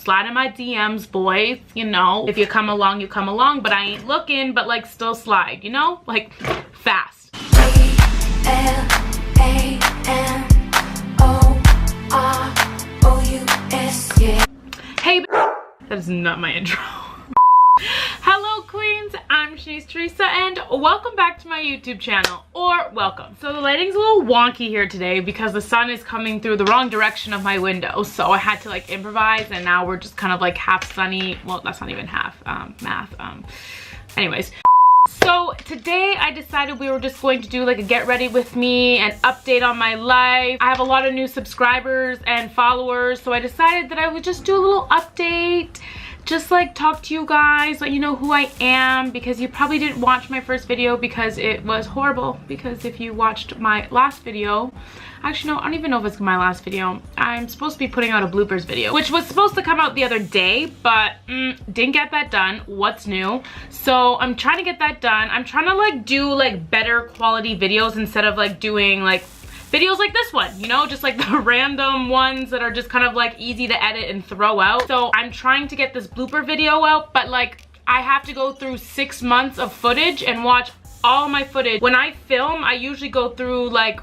slide in my DMs, boys, you know. If you come along, you come along, but I ain't looking, but like still slide, you know, like fast. E-L-A-M-O-R-O-U-S, yeah. Hey, that is not my intro. Hello queens, I'm Shanice Teresa and welcome back to my YouTube channel, or welcome. So the lighting's a little wonky here today because the sun is coming through the wrong direction of my window, so I had to like improvise, and now we're just kind of like half sunny. Well, that's not even half, math. Anyways. So today I decided we were just going to do like a get ready with me and update on my life. I have a lot of new subscribers and followers, so I decided that I would just do a little update, just like talk to you guys, let you know who I am, because you probably didn't watch my first video because it was horrible. Because if you watched my last video, actually no, I don't even know if it's my last video. I'm supposed to be putting out a bloopers video, which was supposed to come out the other day, but didn't get that done. What's new? So I'm trying to get that done. I'm trying to like do like better quality videos instead of like doing like videos like this one, you know, just like the random ones that are just kind of like easy to edit and throw out. So I'm trying to get this blooper video out, but like I have to go through 6 months of footage and watch all my footage. When I film, I usually go through like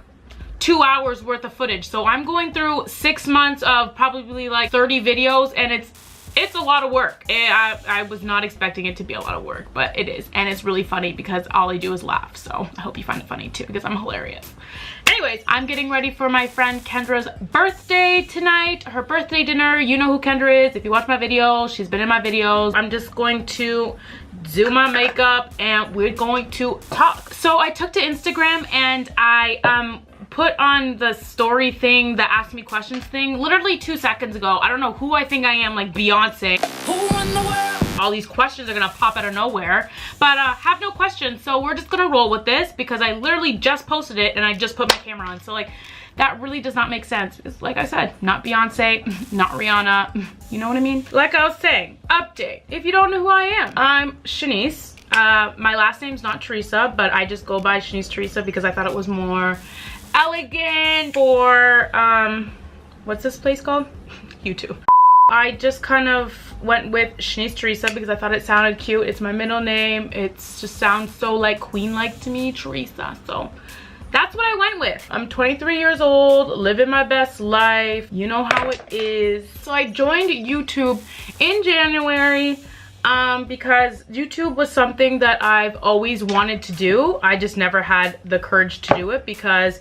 2 hours worth of footage. So I'm going through 6 months of probably like 30 videos, and it's a lot of work. I was not expecting it to be a lot of work, but it is. And it's really funny because all I do is laugh. So I hope you find it funny too, because I'm hilarious. Anyways, I'm getting ready for my friend Kendra's birthday tonight. Her birthday dinner. You know who Kendra is if you watch my videos. She's been in my videos. I'm just going to do my makeup and we're going to talk. So I took to Instagram and I put on the story thing, the ask me questions thing, literally 2 seconds ago. I don't know who I think I am, like Beyonce. Who run the world? All these questions are gonna pop out of nowhere, but have no questions. So we're just gonna roll with this because I literally just posted it and I just put my camera on. So like that really does not make sense. It's like I said, not Beyonce, not Rihanna. You know what I mean? Like I was saying, update. If you don't know who I am, I'm Shanice. My last name's not Teresa, but I just go by Shanice Teresa because I thought it was more elegant for what's this place called? YouTube. I just kind of went with Shanice Teresa because I thought it sounded cute. It's my middle name. It just sounds so like queen-like to me, Teresa. So that's what I went with. I'm 23 years old, living my best life. You know how it is. So I joined YouTube in January because YouTube was something that I've always wanted to do. I just never had the courage to do it because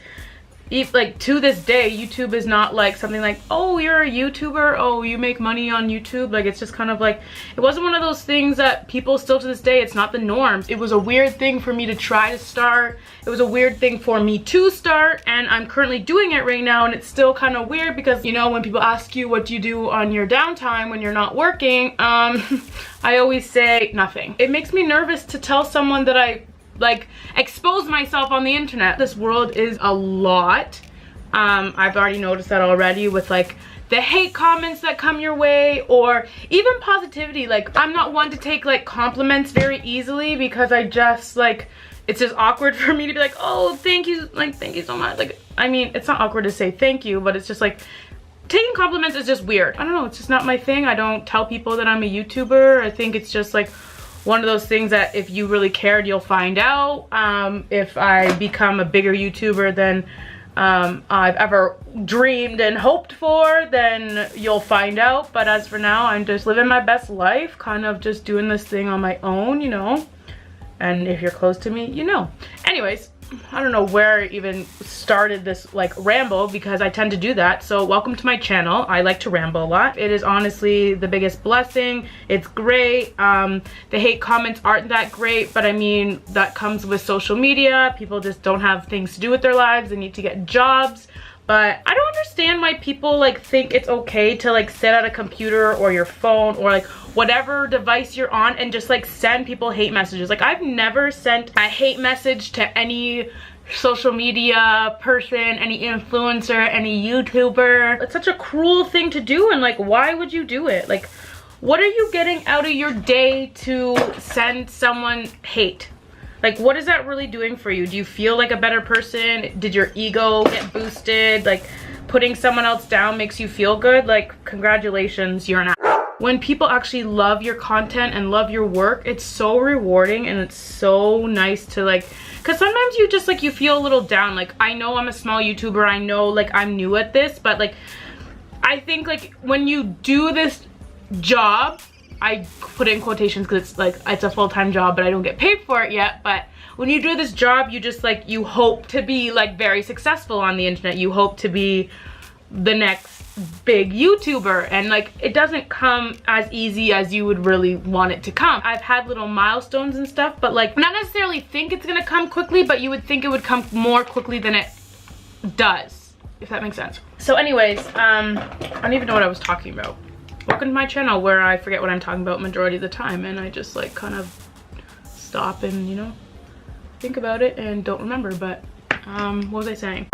like to this day YouTube is not like something like, oh, you're a YouTuber, oh, you make money on YouTube. Like it's just kind of like, it wasn't one of those things that people still to this day, it's not the norms. It was a weird thing for me to try to start. It was a weird thing for me to start, and I'm currently doing it right now, and it's still kind of weird because, you know, when people ask you what do you do on your downtime when you're not working, I always say nothing. It makes me nervous to tell someone that I like expose myself on the internet. This world is a lot. I've already noticed that already with like the hate comments that come your way, or even positivity. Like I'm not one to take like compliments very easily because I just like, it's just awkward for me to be like, oh, thank you, like thank you so much. Like, I mean, it's not awkward to say thank you, but it's just like taking compliments is just weird. I don't know, it's just not my thing. I don't tell people that I'm a YouTuber. I think it's just like one of those things that if you really cared, you'll find out. If I become a bigger YouTuber than I've ever dreamed and hoped for, then you'll find out. But as for now, I'm just living my best life, kind of just doing this thing on my own, you know. And if you're close to me, you know. Anyways, I don't know where I even started this like ramble because I tend to do that. So welcome to my channel. I like to ramble a lot. It is honestly the biggest blessing. It's great. The hate comments aren't that great, but I mean, that comes with social media. People just don't have things to do with their lives. They need to get jobs. But I don't understand why people like think it's okay to like sit at a computer or your phone or like whatever device you're on and just like send people hate messages. Like I've never sent a hate message to any social media person, any influencer, any YouTuber. It's such a cruel thing to do, and like why would you do it? Like what are you getting out of your day to send someone hate? Like, what is that really doing for you? Do you feel like a better person? Did your ego get boosted? Like, putting someone else down makes you feel good? Like, congratulations, you're an ass. when people actually love your content and love your work, it's so rewarding and it's so nice to like, because sometimes you just like, you feel a little down. Like, I know I'm a small YouTuber, I know like I'm new at this, but like I think like when you do this job, I put it in quotations because it's like it's a full-time job but I don't get paid for it yet, but when you do this job, you just like, you hope to be like very successful on the internet. You hope to be the next big YouTuber, and like it doesn't come as easy as you would really want it to come. I've had little milestones and stuff, but like not necessarily think it's gonna come quickly, but you would think it would come more quickly than it does, if that makes sense. So anyways, I don't even know what I was talking about. Welcome to my channel where I forget what I'm talking about majority of the time, and I just like kind of stop and, you know, think about it and don't remember. But what was I saying?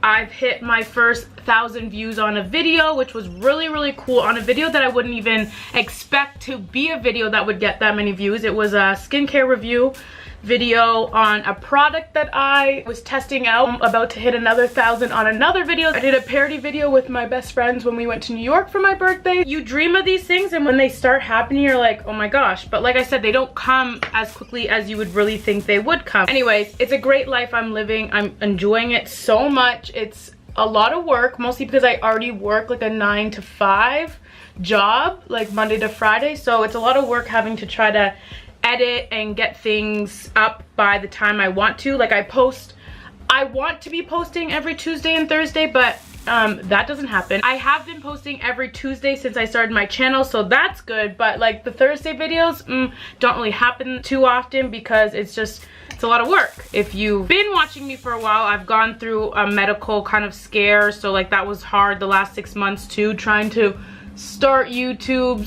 I've hit my first 1,000 views on a video, which was really cool, on a video that I wouldn't even expect to be a video that would get that many views. It was a skincare review video on a product that I was testing out. I'm about to hit another 1,000 on another video. I did a parody video with my best friends when we went to New York for my birthday. You dream of these things, and when they start happening, you're like, oh my gosh. But like I said, they don't come as quickly as you would really think they would come. Anyways, it's a great life I'm living. I'm enjoying it so much. It's a lot of work, mostly because I already work like a 9 to 5 job, like Monday to Friday. So it's a lot of work having to try to edit and get things up by the time I want to. Like I want to be posting every Tuesday and Thursday, but that doesn't happen. I have been posting every Tuesday since I started my channel, so that's good, but like the Thursday videos don't really happen too often because it's a lot of work. If you've been watching me for a while, I've gone through a medical kind of scare, so like that was hard the last 6 months too, trying to start YouTube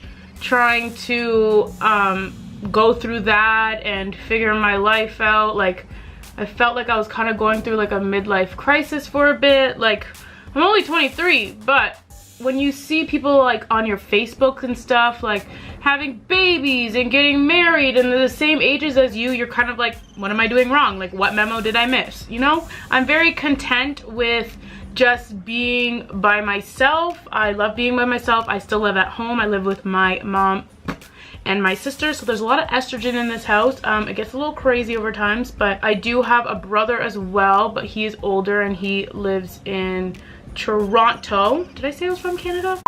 / trying to go through that and figure my life out. Like I felt like I was kind of going through like a midlife crisis for a bit. Like I'm only 23, but when you see people like on your Facebook and stuff like having babies and getting married and they're the same ages as you, you're kind of like, what am I doing wrong? Like what memo did I miss? You know, I'm very content with just being by myself. I love being by myself. I still live at home. I live with my mom and my sister, so there's a lot of estrogen in this house. It gets a little crazy over times, but I do have a brother as well, but he is older and he lives in Toronto. Did I say I was from Canada?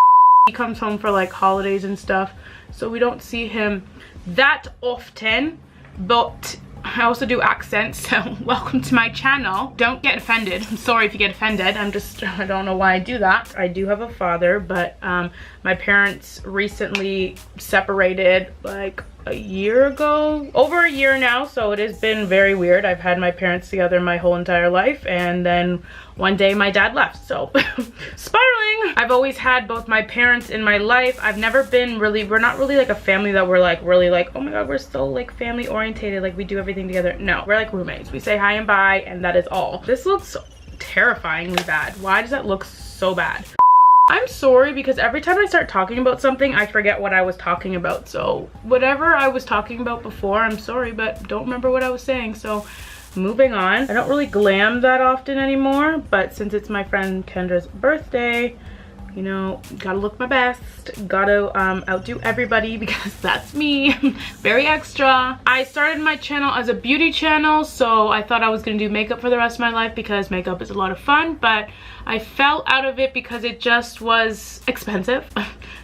He comes home for like holidays and stuff, so we don't see him that often, but I also do accents, so welcome to my channel. Don't get offended. I'm sorry if you get offended. I don't know why I do that. I do have a father, but my parents recently separated like a year ago, over a year now, so it has been very weird. I've had my parents together my whole entire life, and then one day my dad left, so spiraling. I've always had both my parents in my life. I've never been really, we're not really like a family that we're like really like, oh my god, we're so like family orientated, like we do everything together. No, we're like roommates. We say hi and bye, and that is all. This looks terrifyingly bad. Why does that look so bad? I'm sorry, because every time I start talking about something, I forget what I was talking about. So whatever I was talking about before, I'm sorry, but don't remember what I was saying. So moving on. I don't really glam that often anymore, but since it's my friend Kendra's birthday, you know, gotta look my best, gotta outdo everybody because that's me. Very extra. I started my channel as a beauty channel, so I thought I was gonna do makeup for the rest of my life because makeup is a lot of fun, but I fell out of it because it just was expensive.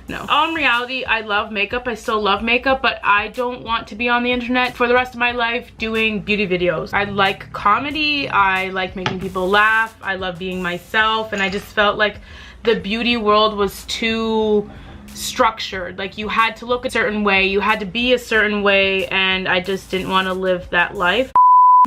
No. In reality, I love makeup. I still love makeup, but I don't want to be on the internet for the rest of my life doing beauty videos. I like comedy. I like making people laugh. I love being myself, and I just felt like the beauty world was too structured. Like you had to look a certain way, you had to be a certain way, and I just didn't want to live that life.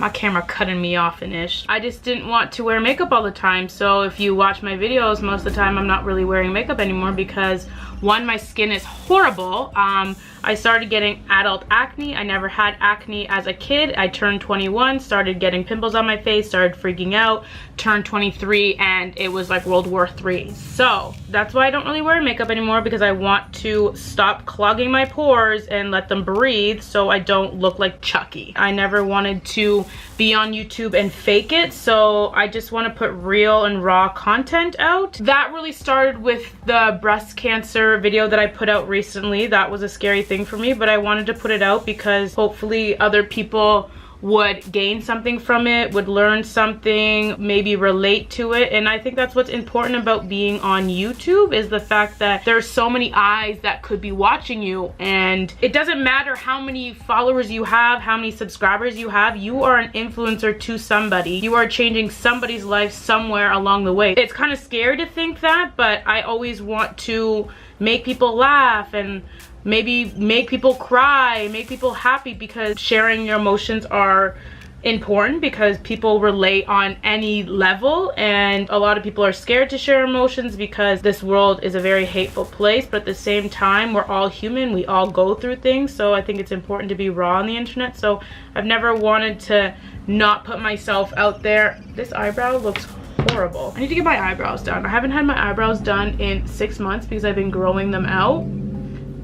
My camera cutting me off and ish. I just didn't want to wear makeup all the time, so if you watch my videos, most of the time I'm not really wearing makeup anymore because one, my skin is horrible. I started getting adult acne. I never had acne as a kid. I turned 21, started getting pimples on my face, started freaking out, turned 23, and it was like World War III. So that's why I don't really wear makeup anymore, because I want to stop clogging my pores and let them breathe so I don't look like Chucky. I never wanted to be on YouTube and fake it, so I just want to put real and raw content out. That really started with the breast cancer video that I put out recently. That was a scary thing for me, but I wanted to put it out because hopefully other people would gain something from it, would learn something, maybe relate to it. And I think that's what's important about being on YouTube, is the fact that there's so many eyes that could be watching you, and it doesn't matter how many followers you have, how many subscribers you have, you are an influencer to somebody. You are changing somebody's life somewhere along the way. It's kind of scary to think that, but I always want to make people laugh and maybe make people cry, make people happy, because sharing your emotions are important, because people relate on any level, and a lot of people are scared to share emotions because this world is a very hateful place. But at the same time, we're all human, we all go through things, so I think it's important to be raw on the internet. So I've never wanted to not put myself out there. This eyebrow looks horrible. I need to get my eyebrows done. I haven't had my eyebrows done in 6 months because I've been growing them out,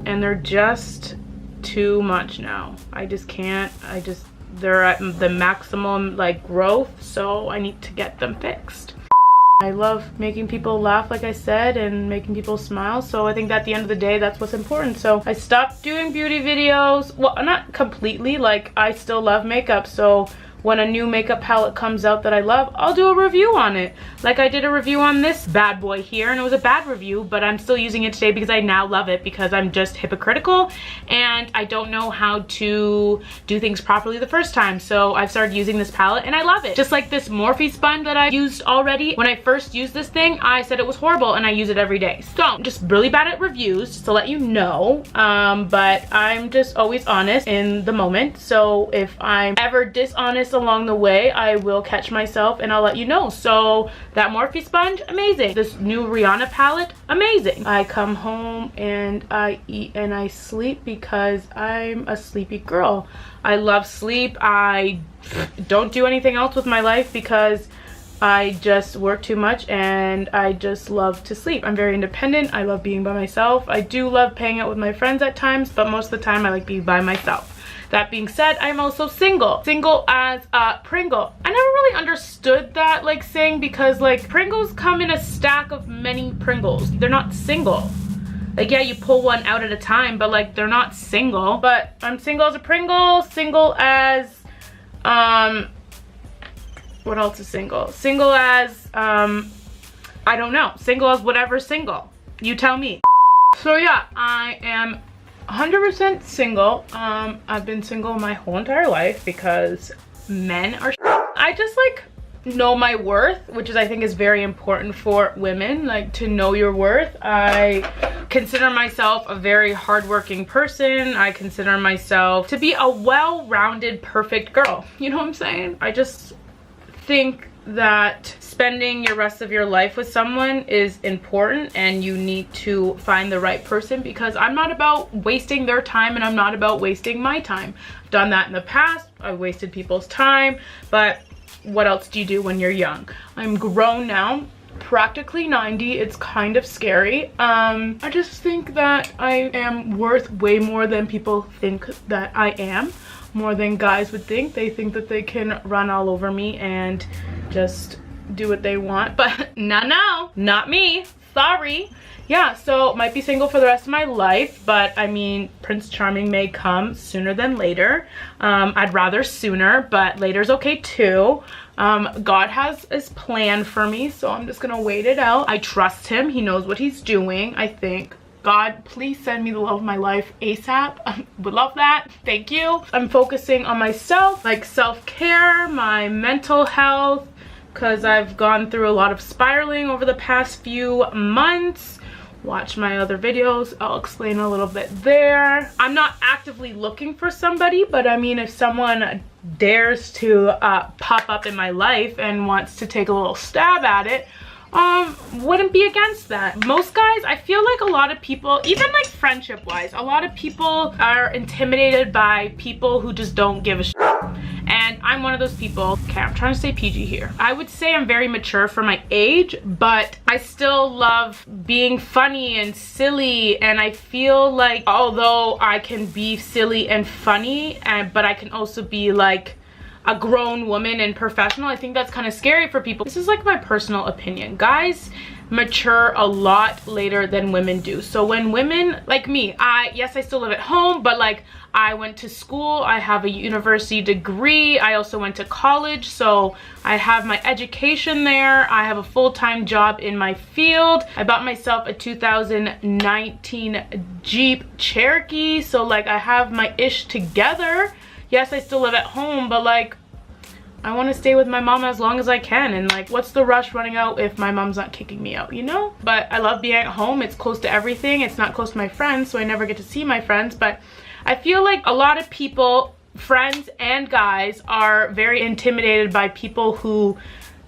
and they're just too much now. I just can't. They're at the maximum like growth, so I need to get them fixed. I love making people laugh, like I said, and making people smile, so I think that at the end of the day, that's what's important. So I stopped doing beauty videos. Well, not completely, like I still love makeup, so when a new makeup palette comes out that I love, I'll do a review on it. Like I did a review on this bad boy here, and it was a bad review, but I'm still using it today because I now love it, because I'm just hypocritical and I don't know how to do things properly the first time. So I've started using this palette and I love it. Just like this Morphe sponge that I used already. When I first used this thing, I said it was horrible, and I use it every day. So I'm just really bad at reviews, just to let you know. But I'm just always honest in the moment. So if I'm ever dishonest along the way, I will catch myself and I'll let you know. So that Morphe sponge, amazing. This new Rihanna palette, amazing. I come home and I eat and I sleep because I'm a sleepy girl. I love sleep. I don't do anything else with my life because I just work too much, and I just love to sleep. I'm very independent. I love being by myself. I do love hanging out with my friends at times, but most of the time I like being by myself. That being said, I'm also single. Single as a Pringle. I never really understood that like saying, because like Pringles come in a stack of many Pringles. They're not single. Like, yeah, you pull one out at a time, but like they're not single. But I'm single as a Pringle, single as what else is single? Single as I don't know. Single as whatever single. You tell me. So yeah, I am 100% single. I've been single my whole entire life because men are I just like know my worth, which is I think is very important for women, like to know your worth. I consider myself a very hardworking person. I consider myself to be a well-rounded, perfect girl. You know what I'm saying? I just think that spending your rest of your life with someone is important, and you need to find the right person, because I'm not about wasting their time and I'm not about wasting my time. I've done that in the past. I wasted people's time, but what else do you do when you're young? I'm grown now, practically 90. It's kind of scary. I just think that I am worth way more than people think that I am. More than guys would think. They think that they can run all over me and just do what they want, but no, not me. Sorry. Yeah, so might be single for the rest of my life, but I mean, Prince Charming may come sooner than later. I'd rather sooner, but later's okay too. God has his plan for me, so I'm just gonna wait it out. I trust him. He knows what he's doing, I think. God, please send me the love of my life ASAP. I would love that. Thank you. I'm focusing on myself, like self-care, my mental health, because I've gone through a lot of spiraling over the past few months. Watch my other videos. I'll explain a little bit there. I'm not actively looking for somebody, but I mean, if someone dares to pop up in my life and wants to take a little stab at it, wouldn't be against that. Most guys, I feel like a lot of people, even like friendship wise, a lot of people are intimidated by people who just don't give a shit. And I'm one of those people. okay, I'm trying to stay PG here. I would say I'm very mature for my age, but I still love being funny and silly, and I feel like although I can be silly and funny, but I can also be like a grown woman and professional, I think that's kind of scary for people. This is like my personal opinion. Guys mature a lot later than women do. So when women like me, yes, I still live at home, but like I went to school, I have a university degree, I also went to college, so I have my education there, I have a full-time job in my field. I bought myself a 2019 Jeep Cherokee, so like I have my ish together. Yes, I still live at home, but like I want to stay with my mom as long as I can, and like what's the rush running out if my mom's not kicking me out, you know? But I love being at home. It's close to everything. It's not close to my friends, so I never get to see my friends. But I feel like a lot of people, friends and guys, are very intimidated by people who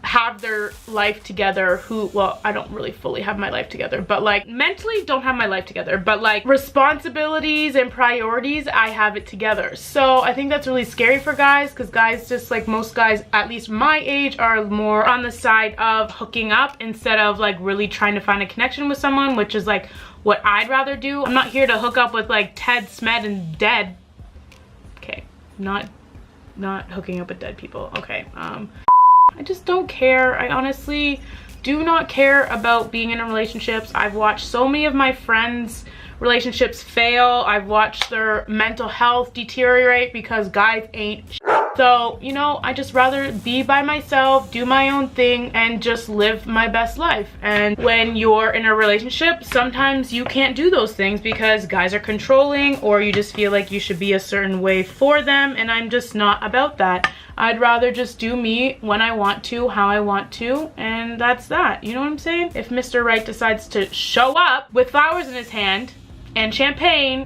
have their life together, who, well, I don't really fully have my life together, but like mentally don't have my life together, but like responsibilities and priorities, I have it together. So I think that's really scary for guys, because guys, just like most guys, at least my age, are more on the side of hooking up instead of like really trying to find a connection with someone, which is like what I'd rather do. I'm not here to hook up with like Ted, Smed, and Dead. Okay, not hooking up with dead people. Okay, I just don't care. I honestly do not care about being in relationships. I've watched so many of my friends' relationships fail. I've watched their mental health deteriorate because guys ain't shit. So, you know, I just rather be by myself, do my own thing, and just live my best life. And when you're in a relationship, sometimes you can't do those things because guys are controlling, or you just feel like you should be a certain way for them, and I'm just not about that. I'd rather just do me when I want to, how I want to, and that's that. You know what I'm saying? If Mr. Right decides to show up with flowers in his hand and champagne,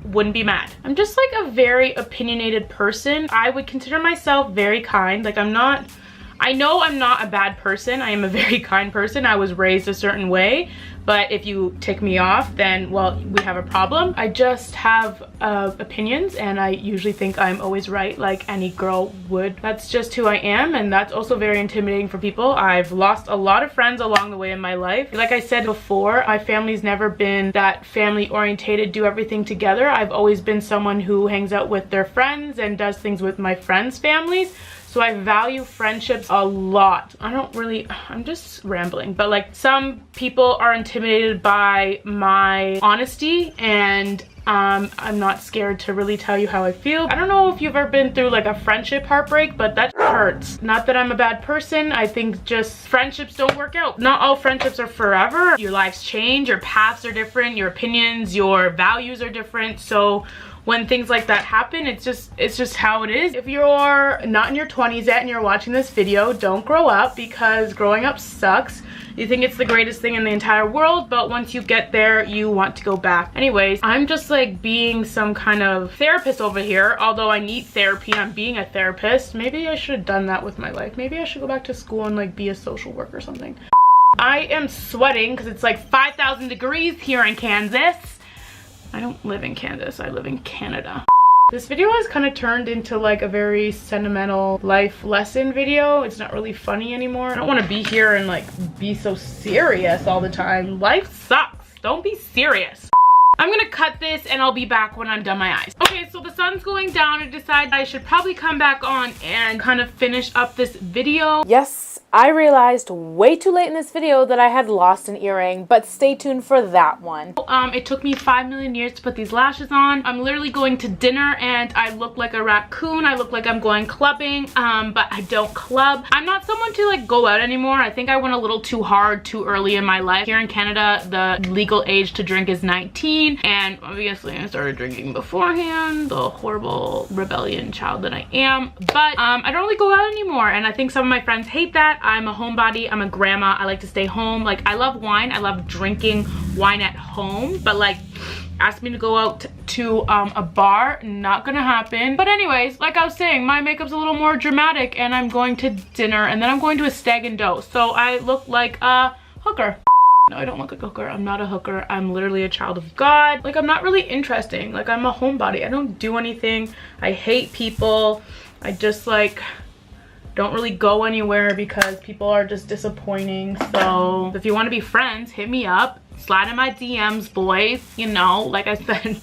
wouldn't be mad. I'm just like a very opinionated person. I would consider myself very kind. Like I know I'm not a bad person. I am a very kind person. I was raised a certain way, but if you tick me off, then, well, we have a problem. I just have opinions, and I usually think I'm always right, like any girl would. That's just who I am, and that's also very intimidating for people. I've lost a lot of friends along the way in my life. Like I said before, my family's never been that family orientated, do everything together. I've always been someone who hangs out with their friends and does things with my friends' families. So I value friendships a lot. I'm just rambling, but like some people are intimidated by my honesty, and I'm not scared to really tell you how I feel. I don't know if you've ever been through like a friendship heartbreak, but that hurts. Not that I'm a bad person. I think just friendships don't work out. Not all friendships are forever. Your lives change, your paths are different, your opinions, your values are different. So when things like that happen, it's just how it is. If you're not in your 20s yet and you're watching this video, don't grow up, because growing up sucks. You think it's the greatest thing in the entire world, but once you get there, you want to go back. Anyways, I'm just like being some kind of therapist over here. Although I need therapy, I'm being a therapist. Maybe I should have done that with my life. Maybe I should go back to school and like be a social worker or something. I am sweating because it's like 5,000 degrees here in Kansas. I don't live in Kansas, I live in Canada. This video has kind of turned into like a very sentimental life lesson video. It's not really funny anymore. I don't want to be here and like be so serious all the time. Life sucks. Don't be serious. I'm gonna cut this and I'll be back when I'm done my eyes. Okay, so the sun's going down. I decided I should probably come back on and kind of finish up this video. Yes, I realized way too late in this video that I had lost an earring, but stay tuned for that one. It took me 5 million years to put these lashes on. I'm literally going to dinner and I look like a raccoon. I look like I'm going clubbing, but I don't club. I'm not someone to like go out anymore. I think I went a little too hard too early in my life. Here in Canada, the legal age to drink is 19, and obviously I started drinking beforehand, the horrible rebellion child that I am. But I don't really go out anymore, and I think some of my friends hate that. I'm a homebody, I'm a grandma, I like to stay home. Like, I love wine, I love drinking wine at home, but like, ask me to go out to a bar, not gonna happen. But anyways, like I was saying, my makeup's a little more dramatic, and I'm going to dinner, and then I'm going to a stag and do. So I look like a hooker. No, I don't look like a hooker. I'm not a hooker. I'm literally a child of God. Like, I'm not really interesting. Like, I'm a homebody. I don't do anything. I hate people. I just like don't really go anywhere because people are just disappointing. So if you want to be friends, hit me up. Slide in my DMs, boys. You know, like I said,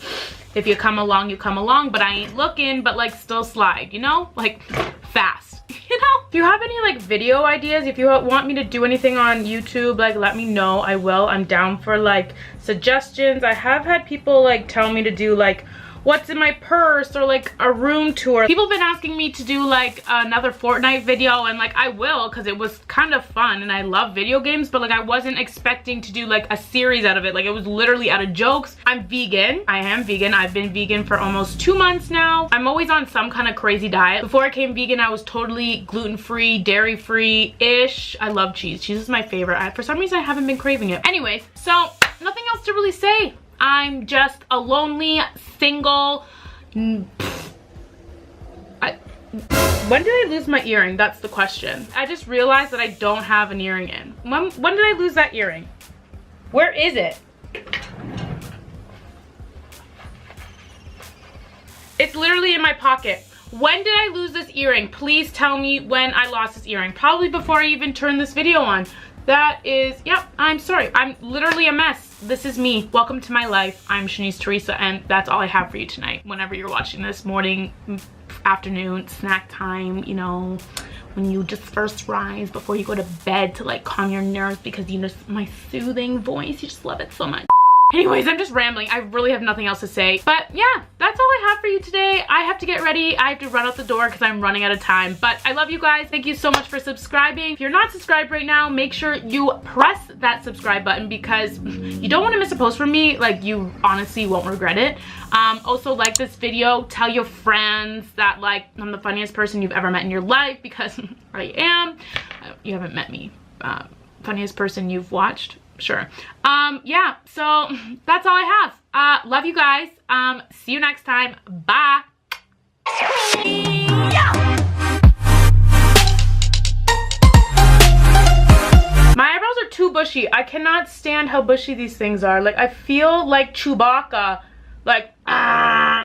if you come along, you come along, but I ain't looking, but like still slide, you know, like fast, you know. If you have any like video ideas, if you want me to do anything on YouTube, like let me know. I will. I'm down for like suggestions. I have had people like tell me to do like what's in my purse or like a room tour. People have been asking me to do like another Fortnite video, and like I will, because it was kind of fun and I love video games, but like I wasn't expecting to do like a series out of it. Like it was literally out of jokes. I'm vegan. I am vegan. I've been vegan for almost 2 months now. I'm always on some kind of crazy diet. Before I became vegan, I was totally gluten-free, dairy-free-ish. I love cheese. Cheese is my favorite. For some reason, I haven't been craving it. Anyways, so nothing else to really say. I'm just a lonely, single... When did I lose my earring? That's the question. I just realized that I don't have an earring in. When did I lose that earring? Where is it? It's literally in my pocket. When did I lose this earring? Please tell me when I lost this earring. Probably before I even turned this video on. That is, yep, I'm sorry. I'm literally a mess. This is me. Welcome to my life. I'm Shanice Teresa, and that's all I have for you tonight. Whenever you're watching this, morning, afternoon, snack time, you know, when you just first rise before you go to bed to like calm your nerves, because you know my soothing voice, you just love it so much. Anyways, I'm just rambling. I really have nothing else to say. But yeah, that's all I have for you today. I have to get ready. I have to run out the door because I'm running out of time. But I love you guys. Thank you so much for subscribing. If you're not subscribed right now, make sure you press that subscribe button, because you don't want to miss a post from me. Like, you honestly won't regret it. Also, like this video. Tell your friends that like I'm the funniest person you've ever met in your life, because I am. You haven't met me. Funniest person you've watched. Sure. Yeah, so that's all I have. Love you guys. See you next time. Bye. My eyebrows are too bushy. I cannot stand how bushy these things are. Like, I feel like Chewbacca. Like,